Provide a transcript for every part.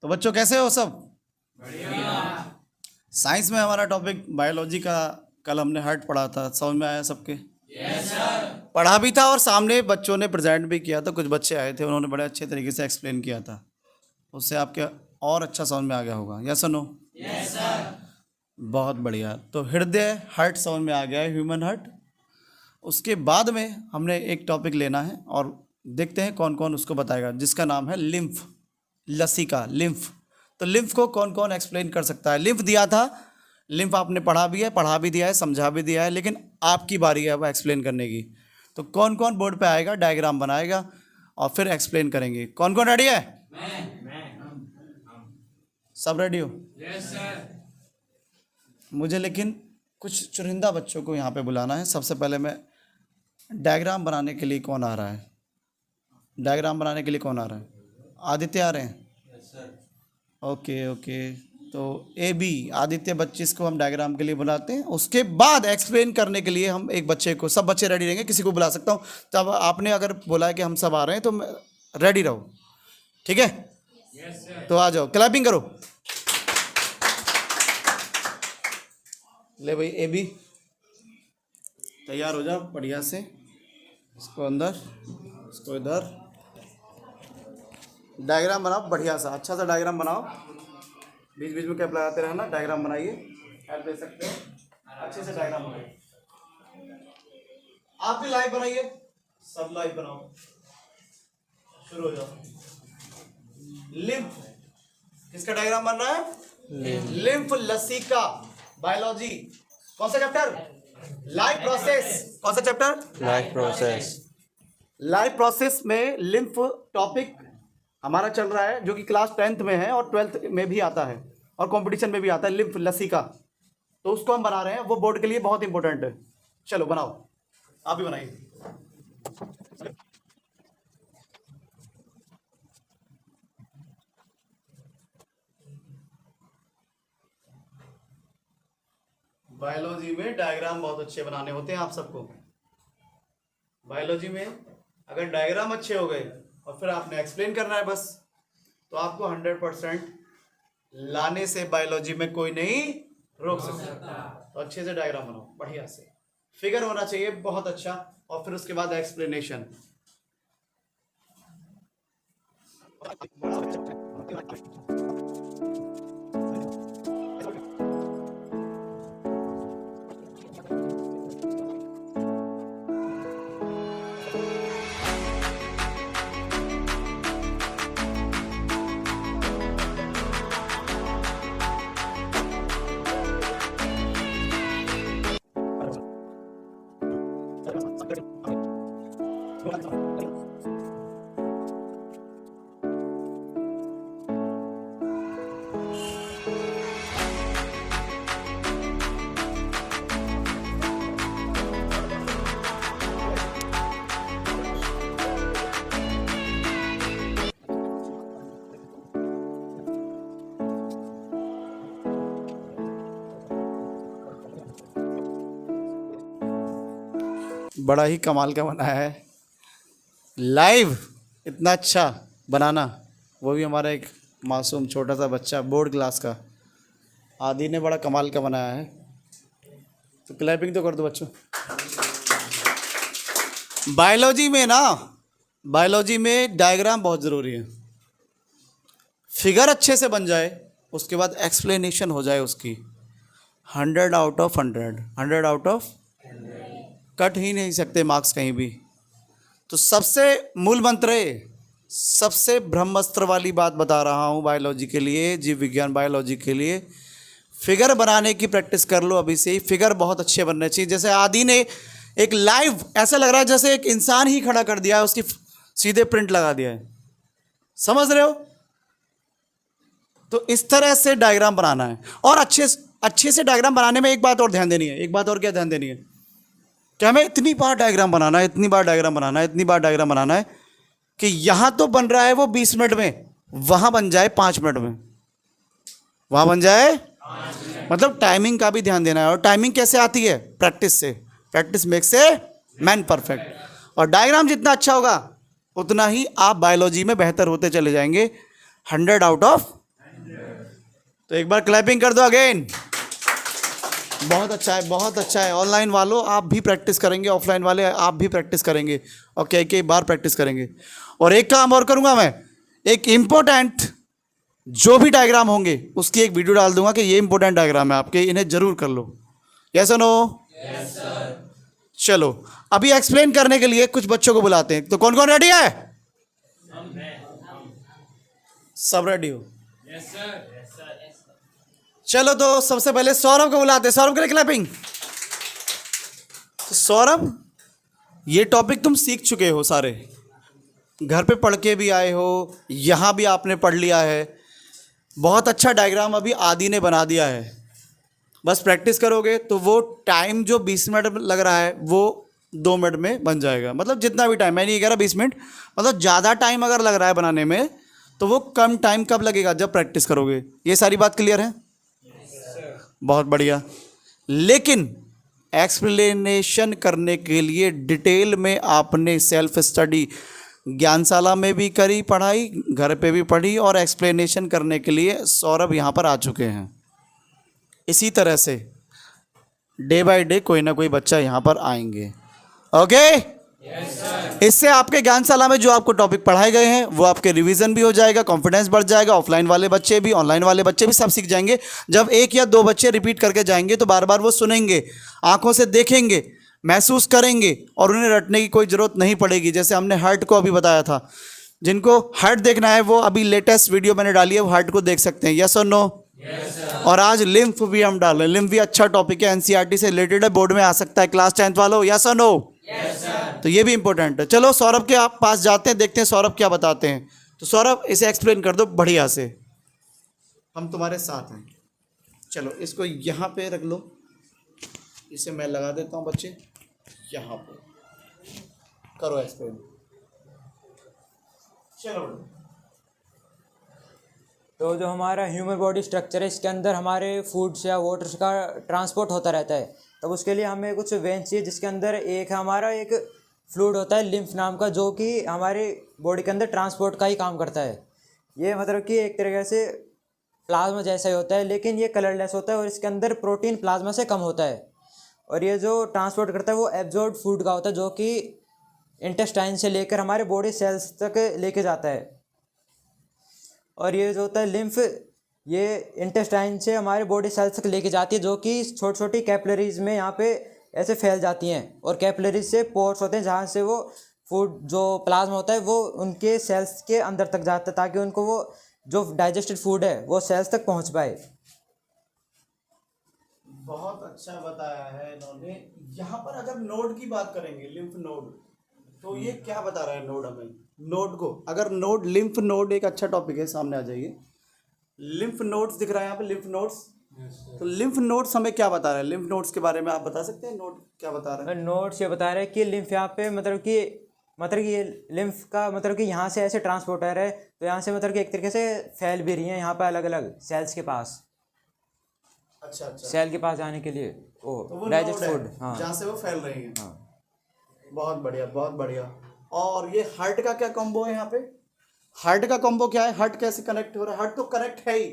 तो बच्चों कैसे हो सब? बढ़िया। साइंस में हमारा टॉपिक बायोलॉजी का कल हमने हर्ट पढ़ा था, समझ में आया सबके? Yes sir. पढ़ा भी था और सामने बच्चों ने प्रेजेंट भी किया था, कुछ बच्चे आए थे, उन्होंने बड़े अच्छे तरीके से एक्सप्लेन किया था, उससे आपके और अच्छा समझ में आ गया होगा। यस और नो? Yes sir. बहुत बढ़िया। तो हृदय हार्ट समझ में आ गया है, ह्यूमन हार्ट। उसके बाद में हमने एक टॉपिक लेना है और देखते हैं कौन कौन उसको बताएगा, जिसका नाम है लिम्फ, लसिका, लिम्फ। तो लिम्फ को कौन कौन एक्सप्लेन कर सकता है? लिम्फ दिया था, लिम्फ आपने पढ़ा भी है, पढ़ा भी दिया है, समझा भी दिया है, लेकिन आपकी बारी है अब एक्सप्लेन करने की। तो कौन कौन बोर्ड पे आएगा, डायग्राम बनाएगा और फिर एक्सप्लेन करेंगे। कौन कौन रेडी है? सब रेडी हो? Yes sir. मुझे लेकिन कुछ चुनिंदा बच्चों को यहाँ पे बुलाना है। सबसे पहले मैं डायग्राम बनाने के लिए कौन आ रहा है? डायग्राम बनाने के लिए कौन आ रहा है? आदित्य आ रहे हैं? Yes sir. Okay okay. तो ए बी आदित्य 25 को हम डायग्राम के लिए बुलाते हैं। उसके बाद एक्सप्लेन करने के लिए हम एक बच्चे को, सब बच्चे रेडी रहेंगे, किसी को बुला सकता हूँ। तब आपने अगर बोला है कि हम सब आ रहे हैं तो रेडी रहो, ठीक है? Yes sir. तो आ जाओ, क्लैपिंग करो। ले भाई ए बी तैयार हो जाओ बढ़िया से। इसको अंदर, इसको इधर। डायग्राम बनाओ बढ़िया सा, अच्छा सा डायग्राम बनाओ। बीच बीच में कैप लगाते रहना, डायग्राम बनाइए, हेल्प ले सकते हो, अच्छे से डायग्राम बनाइए। आप भी लाइव बनाइए, सब लाइव बनाओ। शुरू हो जाओ। लिम्फ, किसका डायग्राम बन रहा है? लिम्फ लसिका, बायोलॉजी। कौन सा चैप्टर? Life process. कौन सा chapter? Life process. Life process में लिम्फ टॉपिक हमारा चल रहा है, जो कि क्लास 10th में है और 12th में भी आता है और कंपटीशन में भी आता है, लिम्फ लसिका। तो उसको हम बना रहे हैं, वो बोर्ड के लिए बहुत इंपॉर्टेंट है। चलो बनाओ, आप भी बनाइए। बायोलॉजी में डायग्राम बहुत अच्छे बनाने होते हैं आप सबको। बायोलॉजी में अगर डायग्राम अच्छे हो गए और फिर आपने एक्सप्लेन करना है बस, तो आपको 100% लाने से बायोलॉजी में कोई नहीं रोक सकता। तो अच्छे से डायग्राम बनाओ बढ़िया से, फिगर होना चाहिए बहुत अच्छा, और फिर उसके बाद एक्सप्लेनेशन। बड़ा ही कमाल का बनाया है, लाइव इतना अच्छा बनाना, वो भी हमारा एक मासूम छोटा सा बच्चा बोर्ड क्लास का आदि ने बड़ा कमाल का बनाया है। तो क्लैपिंग तो कर दो बच्चों। बायोलॉजी में ना, बायोलॉजी में डायग्राम बहुत ज़रूरी है। फिगर अच्छे से बन जाए, उसके बाद एक्सप्लेनेशन हो जाए उसकी, 100 out of 100, 100 out of, cut ही नहीं सकते मार्क्स कहीं भी। तो सबसे मूल मंत्र है, सबसे ब्रह्मास्त्र वाली बात बता रहा हूँ बायोलॉजी के लिए, जीव विज्ञान बायोलॉजी के लिए। फिगर बनाने की प्रैक्टिस कर लो अभी से ही, फिगर बहुत अच्छे बनने चाहिए। जैसे आदि ने एक लाइव, ऐसा लग रहा है जैसे एक इंसान ही खड़ा कर दिया है, उसकी सीधे प्रिंट लगा दिया है, समझ रहे हो? तो इस तरह से डायग्राम बनाना है। और अच्छे से डायग्राम बनाने में एक बात और ध्यान देनी है। एक बात और क्या ध्यान देनी है? कि हमें इतनी बार डायग्राम बनाना है, इतनी बार डायग्राम बनाना है, इतनी बार डायग्राम बनाना है कि यहाँ तो बन रहा है वो 20 मिनट में, वहाँ बन जाए 5 मिनट में, वहाँ बन जाए। मतलब टाइमिंग का भी ध्यान देना है। और टाइमिंग कैसे आती है? प्रैक्टिस से। Practice makes a man perfect. और डायग्राम जितना अच्छा होगा उतना ही आप बायोलॉजी में बेहतर होते चले जाएंगे, 100 आउट ऑफ तो एक बार क्लैपिंग कर दो अगेन। बहुत अच्छा है, बहुत अच्छा है। ऑनलाइन वालों आप भी प्रैक्टिस करेंगे, ऑफलाइन वाले आप भी प्रैक्टिस करेंगे और कई बार प्रैक्टिस करेंगे। और एक काम और करूंगा मैं, एक इम्पोर्टेंट जो भी डायग्राम होंगे उसकी एक वीडियो डाल दूंगा कि ये इंपॉर्टेंट डायग्राम है आपके, इन्हें जरूर कर लो। यस और नो? Yes sir. चलो अभी एक्सप्लेन करने के लिए कुछ बच्चों को बुलाते हैं। तो कौन कौन रेडी है? सब रेडी हो? Yes sir. चलो तो सबसे पहले सौरभ को बुलाते हैं। सौरभ के लिए क्लैपिंग। तो सौरभ, ये टॉपिक तुम सीख चुके हो सारे, घर पे पढ़ के भी आए हो, यहाँ भी आपने पढ़ लिया है। बहुत अच्छा डायग्राम अभी आदि ने बना दिया है। बस प्रैक्टिस करोगे तो वो टाइम जो 20 मिनट लग रहा है वो 2 मिनट में बन जाएगा। मतलब जितना भी टाइम, मैं नहीं कह रहा 20 मिनट, मतलब ज़्यादा टाइम अगर लग रहा है बनाने में तो वो कम टाइम कब लगेगा? जब प्रैक्टिस करोगे। ये सारी बात क्लियर है? बहुत बढ़िया। लेकिन एक्सप्लेनेशन करने के लिए डिटेल में आपने सेल्फ स्टडी ज्ञानशाला में भी करी पढ़ाई, घर पे भी पढ़ी, और एक्सप्लेनेशन करने के लिए सौरभ यहाँ पर आ चुके हैं। इसी तरह से डे बाय डे कोई ना कोई बच्चा यहाँ पर आएंगे। ओके? इससे आपके ज्ञानशाला में जो आपको टॉपिक पढ़ाए गए हैं वो आपके रिवीजन भी हो जाएगा, कॉन्फिडेंस बढ़ जाएगा। ऑफलाइन वाले बच्चे भी, ऑनलाइन वाले बच्चे भी सब सीख जाएंगे। जब 1 या 2 बच्चे रिपीट करके जाएंगे तो बार बार वो सुनेंगे, आंखों से देखेंगे, महसूस करेंगे और उन्हें रटने की कोई ज़रूरत नहीं पड़ेगी। जैसे हमने हार्ट को अभी बताया था, जिनको हार्ट देखना है वो अभी लेटेस्ट वीडियो मैंने डाली है, वो हार्ट को देख सकते हैं। यस और नो? और आज लिम्फ भी हम डाल रहे हैं। लिम्फ भी अच्छा टॉपिक है, एनसीईआरटी से रिलेटेड है, बोर्ड में आ सकता है क्लास 10th वालों। यस और नो? तो ये भी इंपॉर्टेंट है। चलो सौरभ के आप पास जाते हैं, देखते हैं सौरभ क्या बताते हैं। तो सौरभ इसे एक्सप्लेन कर दो बढ़िया से, हम तुम्हारे साथ हैं। चलो इसको यहाँ पे रख लो, इसे मैं लगा देता हूँ बच्चे, यहाँ पे करो एक्सप्लेन। चलो तो जो हमारा ह्यूमन बॉडी स्ट्रक्चर है, इसके अंदर हमारे फूड्स या वाटर्स का ट्रांसपोर्ट होता रहता है। तब उसके लिए हमें कुछ वेंस चाहिए, जिसके अंदर एक हमारा एक फ्लूइड होता है लिम्फ नाम का, जो कि हमारे बॉडी के अंदर ट्रांसपोर्ट का ही काम करता है। ये मतलब कि एक तरीके से प्लाज्मा जैसा ही होता है, लेकिन ये कलरलेस होता है और इसके अंदर प्रोटीन प्लाज्मा से कम होता है। और ये जो ट्रांसपोर्ट करता है वो एब्जॉर्ब्ड फूड का होता है, जो कि इंटेस्टाइन से लेकर हमारे बॉडी सेल्स तक लेके जाता है। और ये जो होता है लिम्फ, ये इंटेस्टाइन से हमारे बॉडी सेल्स तक लेके जाती है, जो कि छोटी छोटी कैपिलरीज में यहाँ पे ऐसे फैल जाती हैं। और कैपिलरीज से पोर्स होते हैं, जहाँ से वो फूड जो प्लाज्मा होता है वो उनके सेल्स के अंदर तक जाता है, ताकि उनको वो जो डाइजेस्टेड फूड है वो सेल्स तक पहुँच पाए। बहुत अच्छा बताया है इन्होंने। यहाँ पर अगर नोड की बात करेंगे, लिम्फ नोड, तो ये क्या बता रहा है नोड हमें? नोड को अगर नोड, लिम्फ नोड एक अच्छा टॉपिक है, सामने आ जाइए। लिम्फ नोड्स दिख रहा है यहाँ पे, लिम्फ नोड्स। तो लिम्फ नोड्स हमें क्या बता रहा है? लिम्फ नोड्स के बारे में आप बता सकते हैं, नोड क्या बता रहा है? नोड्स ये बता रहे हैं कि लिम्फ यहाँ पे मतलब कि ये लिम्फ का मतलब कि यहाँ से ऐसे ट्रांसपोर्टर है, तो यहाँ से मतलब कि एक तरीके से फैल भी रही है यहाँ पे अलग अलग सेल्स के पास। अच्छा अच्छा, सेल के पास जाने के लिए वो डाइजेस्ट नोड फूड, है, हाँ, जहाँ से वो फैल रही है। हाँ। बहुत बढ़िया, बहुत बढ़िया। और ये हार्ट का क्या कॉम्बो है यहाँ पे? हार्ट का कॉम्बो क्या है? हार्ट कैसे कनेक्ट हो रहा है? हार्ट तो कनेक्ट है ही,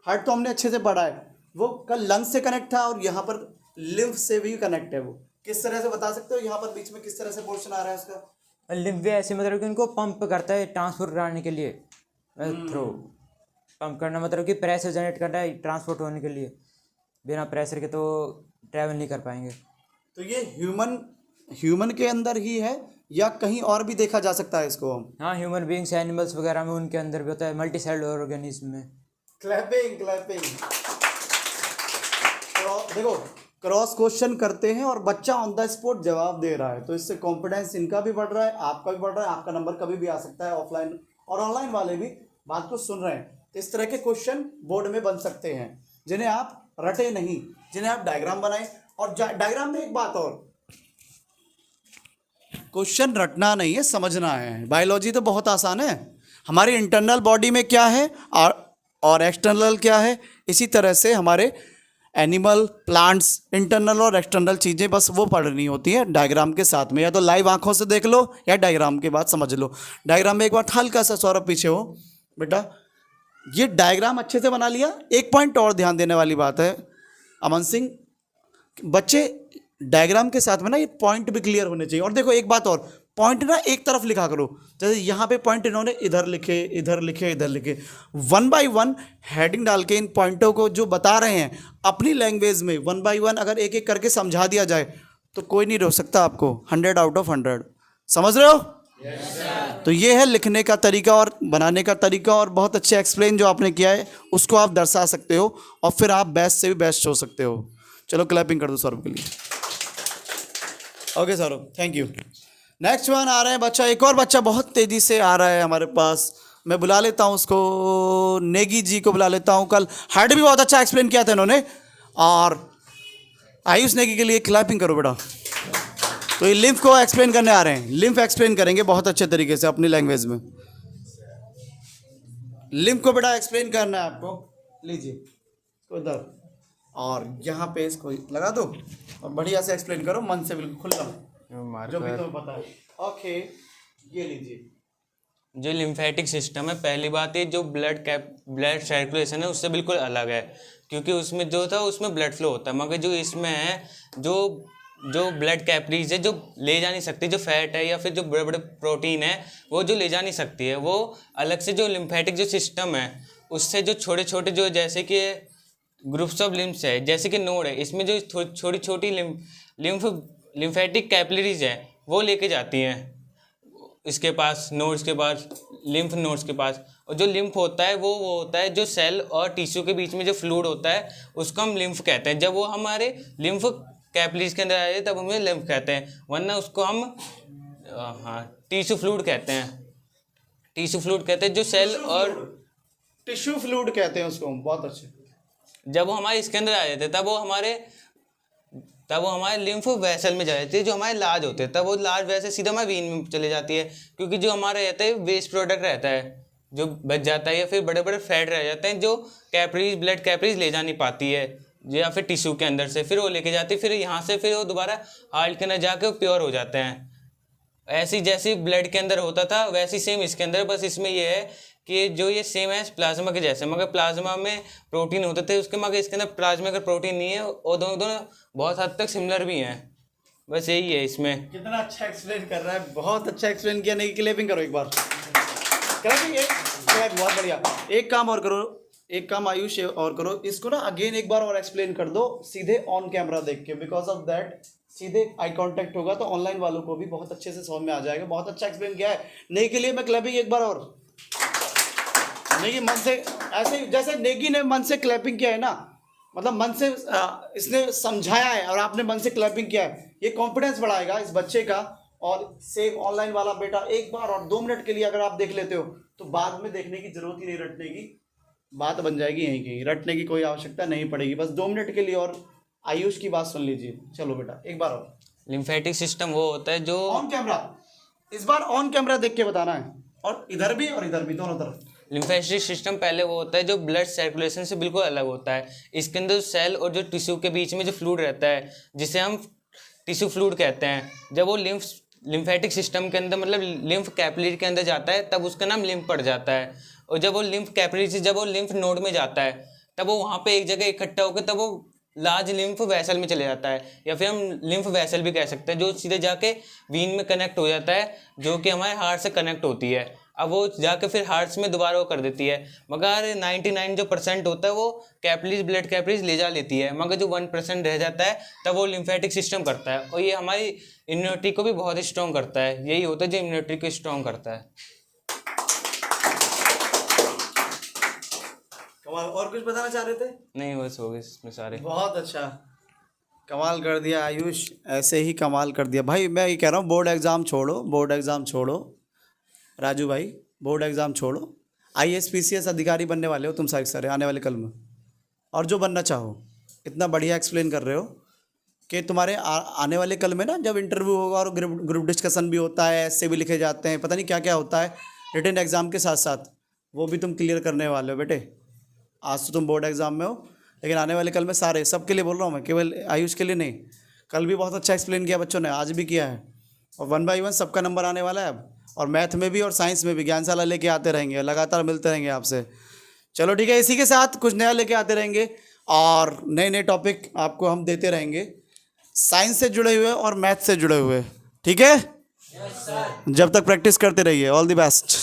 हार्ट तो हमने अच्छे से पढ़ा है, वो कल लंग्स से कनेक्ट था और यहाँ पर लिम्फ से भी कनेक्ट है। वो किस तरह से बता सकते हो? यहाँ पर बीच में किस तरह से पोर्शन आ रहा है उसका? लिम्फ भी ऐसे मतलब कि उनको पंप करता है ट्रांसपोर्ट कराने के लिए, थ्रू पंप करना मतलब कि प्रेशर जनरेट करना है ट्रांसपोर्ट होने के लिए। बिना प्रेशर के तो ट्रैवल नहीं कर पाएंगे। तो ये ह्यूमन के अंदर ही है या कहीं और भी देखा जा सकता है इसको हम? हाँ, ह्यूमन बींग्स, एनिमल्स वगैरह में उनके अंदर भी होता है, मल्टी सेलुलर ऑर्गेनिज्म में। Clapping clapping. देखो क्रॉस क्वेश्चन करते हैं और बच्चा ऑन द स्पॉट जवाब दे रहा है, तो इससे कॉन्फिडेंस इनका भी बढ़ रहा है, आपका भी बढ़ रहा है। आपका नंबर कभी भी आ सकता है, ऑफलाइन और ऑनलाइन वाले भी बात को सुन रहे हैं। तो इस तरह के क्वेश्चन बोर्ड में बन सकते हैं, जिन्हें आप रटे नहीं, जिन्हें आप डायग्राम बनाएं। और डायग्राम में एक बात और, क्वेश्चन रटना नहीं है, समझना है। बायोलॉजी तो बहुत आसान है, हमारी इंटरनल बॉडी में क्या है और एक्सटर्नल क्या है। इसी तरह से हमारे एनिमल, प्लांट्स, इंटरनल और एक्सटर्नल चीज़ें बस वो पढ़नी होती हैं डायग्राम के साथ में। या तो लाइव आंखों से देख लो या डायग्राम के बाद समझ लो। डायग्राम में एक बार हल्का सा सौरभ पीछे हो बेटा, ये डायग्राम अच्छे से बना लिया। एक पॉइंट और ध्यान देने वाली बात है अमन सिंह, बच्चे डायग्राम के साथ में ना ये पॉइंट भी क्लियर होने चाहिए। और देखो एक बात और, पॉइंट ना एक तरफ लिखा करो, जैसे यहाँ पे पॉइंट इन्होंने इधर लिखे, इधर लिखे, इधर लिखे। 1 बाय 1 हेडिंग डाल के इन पॉइंटों को जो बता रहे हैं अपनी लैंग्वेज में 1 बाय 1 अगर एक एक करके समझा दिया जाए तो कोई नहीं रोक सकता आपको। 100 आउट ऑफ 100। समझ रहे हो? तो ये है लिखने का तरीका और बनाने का तरीका, और बहुत अच्छे एक्सप्लेन जो आपने किया है उसको आप दर्शा सकते हो और फिर आप बेस्ट से भी बेस्ट हो सकते हो। चलो क्लैपिंग कर दो सौरभ के लिए। Okay Saurabh, thank you. Next one आ रहे हैं बच्चा, एक और बच्चा बहुत तेज़ी से आ रहा है हमारे पास। मैं बुला लेता हूँ उसको, नेगी जी को बुला लेता हूँ। कल हार्ड भी बहुत अच्छा एक्सप्लेन किया था इन्होंने, और आयुष नेगी के लिए क्लैपिंग करो बेटा। तो ये लिम्फ को एक्सप्लेन करने आ रहे हैं, लिम्फ एक्सप्लेन करेंगे बहुत अच्छे तरीके से अपनी लैंग्वेज में। लिम्फ को बेटा एक्सप्लेन करना है आपको। लीजिए इसको इधर और यहाँ पे इसको लगा दो और बढ़िया से एक्सप्लेन करो, मन से बिल्कुल खुला, जो भी तुम्हें पता है। ओके, ये लीजिए। जो लिम्फेटिक सिस्टम है, पहली बात ये जो ब्लड सर्कुलेशन है उससे बिल्कुल अलग है, क्योंकि उसमें जो था उसमें ब्लड फ्लो होता है, मगर जो इसमें है जो ब्लड कैपरीज है जो ले जा नहीं सकती, जो फैट है या फिर जो बड़े बड़े प्रोटीन है वो जो ले जा नहीं सकती है, वो अलग से जो लिम्फेटिक जो सिस्टम है उससे जो छोटे छोटे जो जैसे कि ग्रुप्स ऑफ लिम्फ्स है, जैसे कि नोड है, इसमें जो छोटी छोटी लिम्फेटिक कैपिलरीज है वो लेके जाती हैं इसके पास, नोड्स के पास, लिम्फ नोड्स के पास। और जो लिम्फ होता है वो होता है जो सेल और टिश्यू के बीच में जो फ्लूइड होता है उसको हम लिम्फ कहते हैं। जब वो हमारे लिम्फ कैपिलरीज के अंदर आ जाए तब हमें लिम्फ कहते हैं, वरना उसको हम टिश्यू फ्लूइड कहते हैं। टिश्यू फ्लूइड कहते हैं जो सेल और टिश्यू फ्लूइड कहते हैं उसको। बहुत अच्छे। जब वो हमारे इसके अंदर आ जाते हैं तब वो हमारे लिम्फ वेसल में जा जाती है, जो हमारे लार्ज होते हैं, तब वो लार्ज वैसे सीधा हमारे वीन में चले जाती है, क्योंकि जो हमारे रहता है वेस्ट प्रोडक्ट रहता है जो बच जाता है, या फिर बड़े बड़े फैट रह जाते हैं जो कैपरीज ब्लड कैपरीज ले जा नहीं पाती है, या फिर टिश्यू के अंदर से फिर वो लेके जाती है, फिर यहाँ से फिर वो दोबारा हार्ट के अंदर जाके वो प्योर हो जाते हैं। ऐसी जैसी ब्लड के अंदर होता था वैसी सेम इसके अंदर, बस इसमें ये है कि जो ये सेम है प्लाज्मा के जैसे, मगर प्लाज्मा में प्रोटीन होते थे उसके, मगर इसके अंदर प्लाज्मा का प्रोटीन नहीं है, और दोनों बहुत हद तक सिमिलर भी हैं। बस यही है इसमें। कितना अच्छा एक्सप्लेन कर रहा है, बहुत अच्छा एक्सप्लेन किया। नहीं क्लैपिंग करो एक बार, क्लैपिंग। बहुत बढ़िया। एक काम और करो, एक काम आयुष और करो, इसको ना अगेन एक बार और एक्सप्लेन कर दो सीधे ऑन कैमरा देख के, बिकॉज ऑफ दैट सीधे आई कांटेक्ट होगा तो ऑनलाइन वालों को भी बहुत अच्छे से समझ में आ जाएगा। बहुत अच्छा एक्सप्लेन किया है। नहीं के लिए मैं क्लैपिंग एक बार और। नेगी मन से, ऐसे जैसे नेगी ने मन से क्लैपिंग किया है ना, मतलब मन से इसने समझाया है और आपने मन से क्लैपिंग किया है, ये कॉन्फिडेंस बढ़ाएगा इस बच्चे का। और सेम ऑनलाइन वाला बेटा एक बार और 2 मिनट के लिए अगर आप देख लेते हो तो बाद में देखने की जरूरत ही नहीं, रटने की बात बन जाएगी यहीं कहीं, रटने की कोई आवश्यकता नहीं पड़ेगी। बस 2 मिनट के लिए और आयुष की बात सुन लीजिए। चलो बेटा एक बार और। लिम्फेटिक सिस्टम वो होता है जो ऑन कैमरा, इस बार ऑन कैमरा देख के बताना है, और इधर भी दोनों तरफ। लिम्फेटिक सिस्टम पहले वो होता है जो ब्लड सर्कुलेशन से बिल्कुल अलग होता है। इसके अंदर सेल और जो टिश्यू के बीच में जो फ्लूइड रहता है जिसे हम टिश्यू फ्लूइड कहते हैं, जब वो लिम्फेटिक सिस्टम के अंदर मतलब लिम्फ कैपिलरी के अंदर जाता है तब उसका नाम लिम्फ पड़ जाता है। और जब वो लिम्फ कैपिलरी से जब वो लिम्फ नोड में जाता है तब वो वहाँ पे एक जगह इकट्ठा होकर तब वो लार्ज लिम्फ वेसल में चले जाता है, या फिर हम लिम्फ वेसल भी कह सकते हैं, जो सीधे जाके वीन में कनेक्ट हो जाता है, जो कि हमारे हार्ट से कनेक्ट होती है। अब वो जाके फिर हार्ट्स में दोबारा वो कर देती है, मगर 99 जो % होता है वो कैपिलरीज ब्लड कैपिलरीज ले जा लेती है, मगर जो 1% रह जाता है तब वो लिम्फेटिक सिस्टम करता है। और ये हमारी इम्यूनिटी को भी बहुत स्ट्रॉन्ग करता है, यही होता है जो इम्यूनिटी को स्ट्रॉन्ग करता है। और कुछ बताना चाह रहे थे? नहीं, बस हो गए इसमें सारे। बहुत अच्छा, कमाल कर दिया आयुष, ऐसे ही कमाल कर दिया भाई। मैं ये कह रहा हूँ बोर्ड एग्ज़ाम छोड़ो, बोर्ड एग्ज़ाम छोड़ो राजू भाई, बोर्ड एग्ज़ाम छोड़ो। IAS PCS अधिकारी बनने वाले हो तुम सारे आने वाले कल में, और जो बनना चाहो। इतना बढ़िया एक्सप्लेन कर रहे हो कि तुम्हारे आने वाले कल में ना जब इंटरव्यू होगा और ग्रुप डिस्कशन भी होता है, ऐसे भी लिखे जाते हैं, पता नहीं क्या क्या होता है रिटन एग्ज़ाम के साथ साथ, वो भी तुम क्लियर करने वाले हो बेटे। आज तो तुम बोर्ड एग्ज़ाम में हो, लेकिन आने वाले कल में सारे, सबके लिए बोल रहा हूँ मैं, केवल आयुष के लिए नहीं। कल भी बहुत अच्छा एक्सप्लेन किया बच्चों ने, आज भी किया है, और 1 by 1 सबका नंबर आने वाला है अब। और मैथ में भी और साइंस में भी ज्ञानशाला लेके आते रहेंगे, लगातार मिलते रहेंगे आपसे। चलो ठीक है, इसी के साथ कुछ नया लेके आते रहेंगे और नए नए टॉपिक आपको हम देते रहेंगे, साइंस से जुड़े हुए और मैथ से जुड़े हुए, ठीक है। जब तक प्रैक्टिस करते रहिए। All the best.